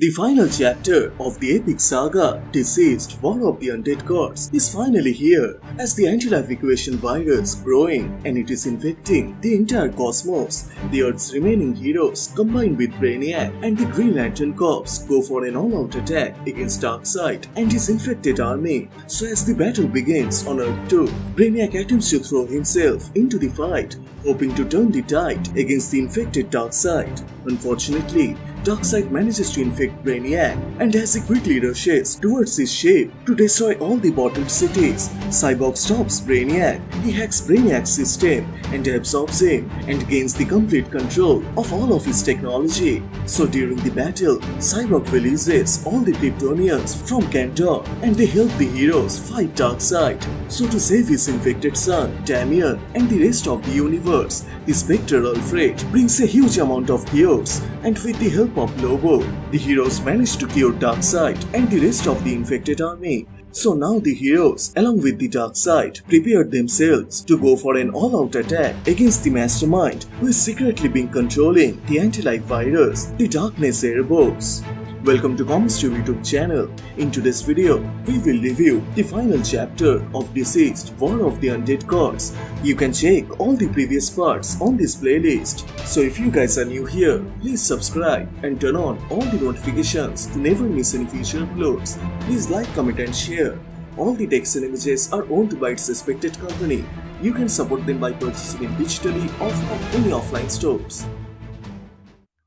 The final chapter of the epic saga, Deceased, War of the Undead Gods, is finally here, as the anti-life equation virus growing and it is infecting the entire cosmos. The Earth's remaining heroes, combined with Brainiac and the Green Lantern Corps, go for an all-out attack against Darkseid and his infected army. So as the battle begins on Earth 2, Brainiac attempts to throw himself into the fight, hoping to turn the tide against the infected Darkseid. Unfortunately, Darkseid manages to infect Brainiac, and as he quickly rushes towards his ship to destroy all the bottled cities, Cyborg stops Brainiac. He hacks Brainiac's system and absorbs him and gains the complete control of all of his technology. So during the battle, Cyborg releases all the Kryptonians from Kantor and they help the heroes fight Darkseid. So to save his infected son, Damian, and the rest of the universe, the Spectre Alfred brings a huge amount of cures, and with the help of Lobo, the heroes manage to cure Darkseid and the rest of the infected army. So now the heroes, along with the Darkseid, prepared themselves to go for an all-out attack against the mastermind who is secretly been controlling the anti-life virus, the Darkness Erebos. Welcome to Comicstube YouTube channel. In today's video, we will review the final chapter of Deceased, War of the Undead Gods. You can check all the previous parts on this playlist. So if you guys are new here, please subscribe and turn on all the notifications to never miss any future uploads. Please like, comment and share. All the text and images are owned by its respected company. You can support them by purchasing it digitally or from any offline stores.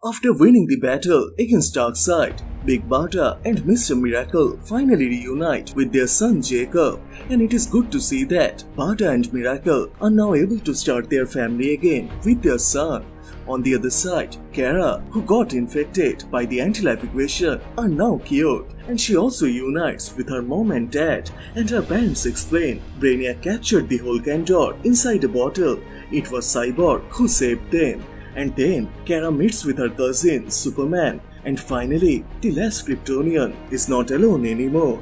After winning the battle against Darkseid, Big Barda and Mr. Miracle finally reunite with their son Jacob, and it is good to see that Barda and Miracle are now able to start their family again with their son. On the other side, Kara, who got infected by the anti-life equation, are now cured, and she also unites with her mom and dad, and her parents explain Brainiac captured the whole Kantor inside a bottle. It was Cyborg who saved them. And then Kara meets with her cousin Superman, and finally the last Kryptonian is not alone anymore.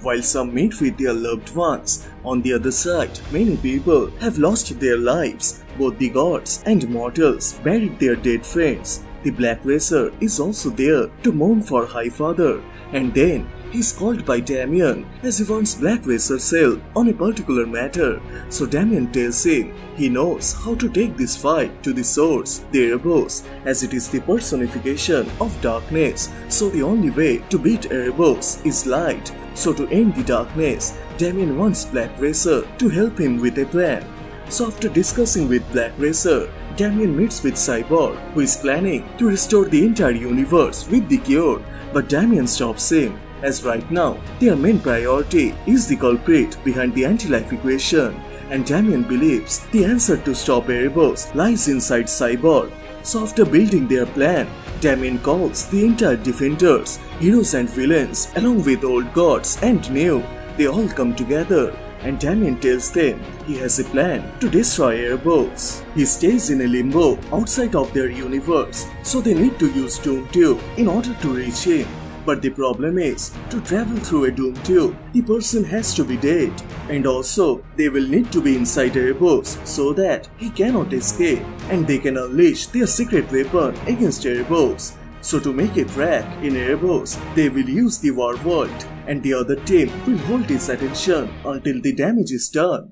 While some meet with their loved ones, on the other side many people have lost their lives. Both the gods and mortals buried their dead friends. The Black Racer is also there to mourn for Highfather, and then he's called by Damian as he wants Black Racer's help on a particular matter. So Damian tells him he knows how to take this fight to the source, the Erebos, as it is the personification of darkness. So the only way to beat Erebos is light. So to end the darkness, Damian wants Black Racer to help him with a plan. So after discussing with Black Racer, Damian meets with Cyborg, who is planning to restore the entire universe with the cure, but Damian stops him, as right now their main priority is the culprit behind the anti-life equation, and Damian believes the answer to stop Erebos lies inside Cyborg. So after building their plan, Damian calls the entire Defenders, heroes and villains, along with old gods and new. They all come together, and Damian tells them he has a plan to destroy Erebos. He stays in a limbo outside of their universe, so they need to use Doom Tube in order to reach him. But the problem is, to travel through a Doom Tube, the person has to be dead, and also they will need to be inside Erebos so that he cannot escape, and they can unleash their secret weapon against Erebos. So to make a track in Erebos, they will use the War Vault, and the other team will hold his attention until the damage is done.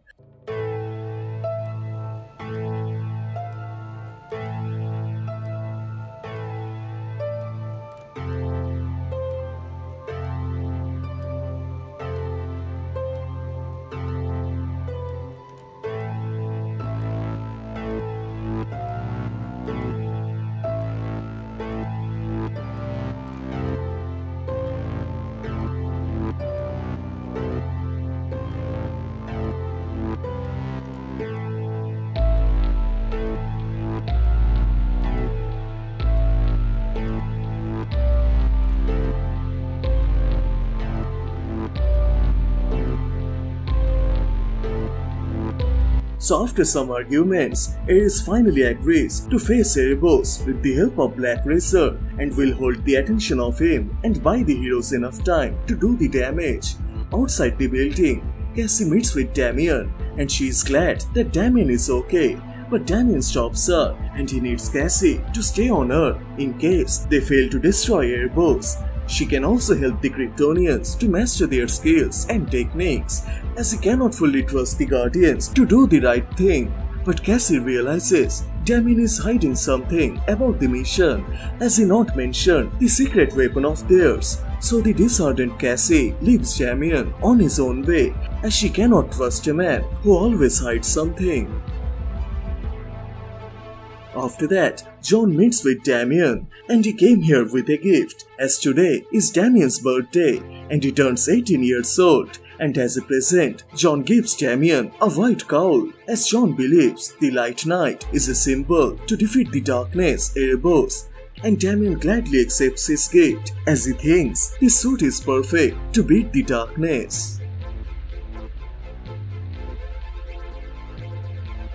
So after some arguments, Ares finally agrees to face Erebos with the help of Black Racer and will hold the attention of him and buy the heroes enough time to do the damage. Outside the building, Cassie meets with Damian and she is glad that Damian is okay, but Damian stops her and he needs Cassie to stay on Earth in case they fail to destroy Erebos. She can also help the Kryptonians to master their skills and techniques, as he cannot fully trust the Guardians to do the right thing. But Cassie realizes Damian is hiding something about the mission, as he not mentioned the secret weapon of theirs. So the disheartened Cassie leaves Damian on his own way, as she cannot trust a man who always hides something. After that, John meets with Damian, and he came here with a gift, as today is Damian's birthday and he turns 18 years old. And as a present, John gives Damian a white cowl, as John believes the Light Knight is a symbol to defeat the darkness, Erebos. And Damian gladly accepts his gift, as he thinks the suit is perfect to beat the darkness.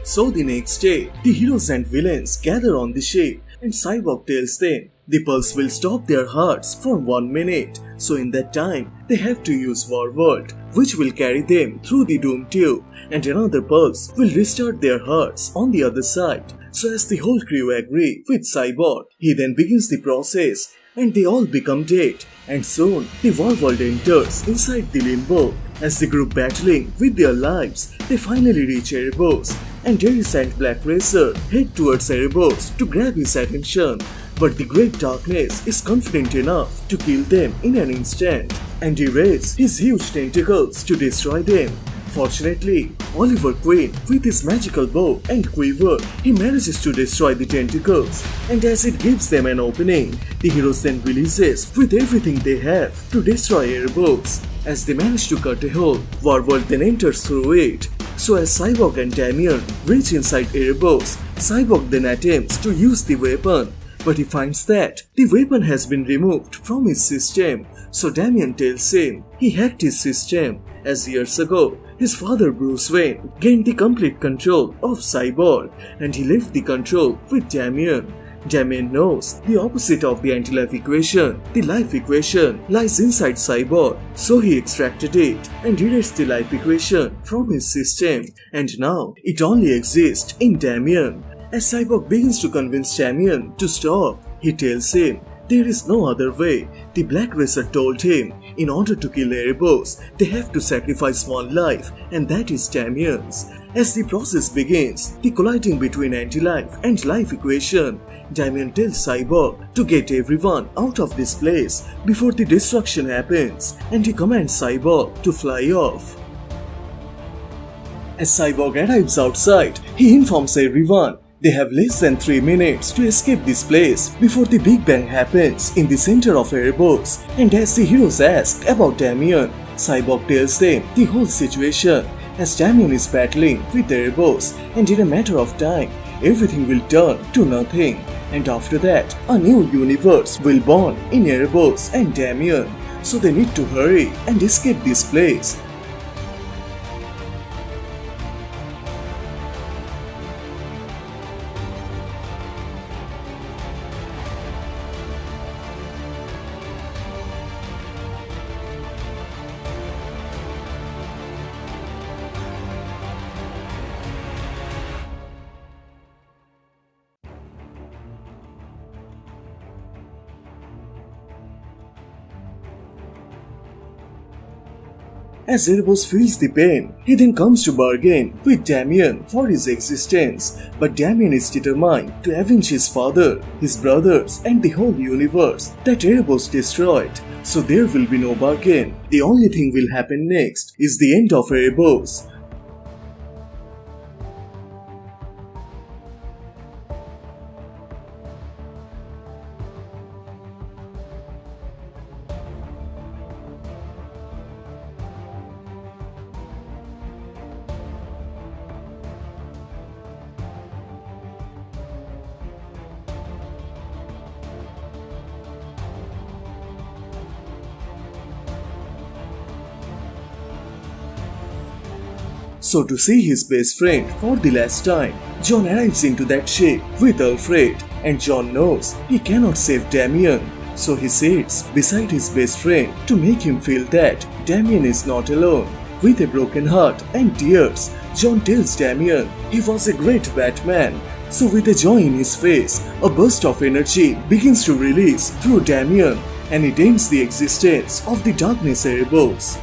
So the next day, the heroes and villains gather on the ship, and Cyborg tells them the pulse will stop their hearts for 1 minute, so in that time, they have to use Warworld, which will carry them through the Doom Tube, and another pulse will restart their hearts on the other side. So as the whole crew agree with Cyborg, he then begins the process, and they all become dead, and soon the Warworld enters inside the Limbo. As the group battling with their lives, they finally reach Erebos, and Darius and Black Racer head towards Erebos to grab his attention. But the Great Darkness is confident enough to kill them in an instant, and he raises his huge tentacles to destroy them. Fortunately, Oliver Queen, with his magical bow and quiver, he manages to destroy the tentacles, and as it gives them an opening, the heroes then releases with everything they have to destroy Erebos. As they manage to cut a hole, Warworld then enters through it. So as Cyborg and Damian reach inside Erebos, Cyborg then attempts to use the weapon, but he finds that the weapon has been removed from his system. So Damian tells him he hacked his system, as years ago his father Bruce Wayne gained the complete control of Cyborg, and he left the control with Damian. Damian knows the opposite of the anti-life equation. The life equation lies inside Cyborg, so he extracted it and erased the life equation from his system, and now it only exists in Damian. As Cyborg begins to convince Damian to stop, he tells him there is no other way. The Black Racer told him in order to kill Erebos, they have to sacrifice one life, and that is Damian's. As the process begins, the colliding between anti-life and life equation, Damian tells Cyborg to get everyone out of this place before the destruction happens, and he commands Cyborg to fly off. As Cyborg arrives outside, he informs everyone they have less than 3 minutes to escape this place before the Big Bang happens in the center of Erebos. And as the heroes ask about Damian, Cyborg tells them the whole situation, as Damian is battling with Erebos, and in a matter of time, everything will turn to nothing. And after that, a new universe will born in Erebos and Damian, so they need to hurry and escape this place. As Erebos feels the pain, he then comes to bargain with Damian for his existence, but Damian is determined to avenge his father, his brothers, and the whole universe that Erebos destroyed, so there will be no bargain. The only thing will happen next is the end of Erebos. So to see his best friend for the last time, John arrives into that ship with Alfred, and John knows he cannot save Damian. So he sits beside his best friend to make him feel that Damian is not alone. With a broken heart and tears, John tells Damian he was a great Batman. So with a joy in his face, a burst of energy begins to release through Damian, and it ends the existence of the darkness Erebos.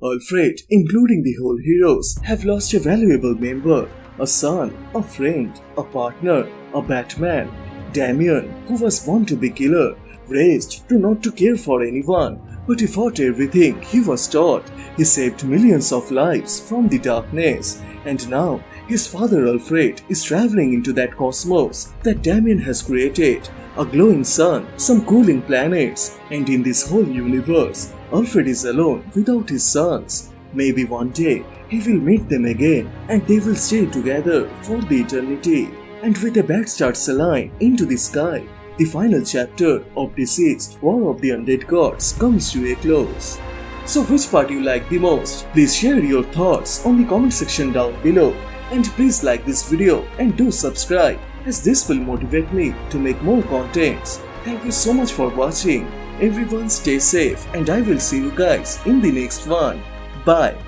Alfred, including the whole heroes, have lost a valuable member, a son, a friend, a partner, a Batman. Damian, who was born to be killer, raised to not to care for anyone, but he fought everything he was taught. He saved millions of lives from the darkness, and now his father Alfred is traveling into that cosmos that Damian has created, a glowing sun, some cooling planets, and in this whole universe, Alfred is alone without his sons. Maybe one day he will meet them again and they will stay together for the eternity. And with a bat starts a line into the sky, the final chapter of Dceased, War of the Undead Gods comes to a close. So which part you like the most? Please share your thoughts on the comment section down below. And please like this video and do subscribe, as this will motivate me to make more contents. Thank you so much for watching. Everyone stay safe and I will see you guys in the next one. Bye.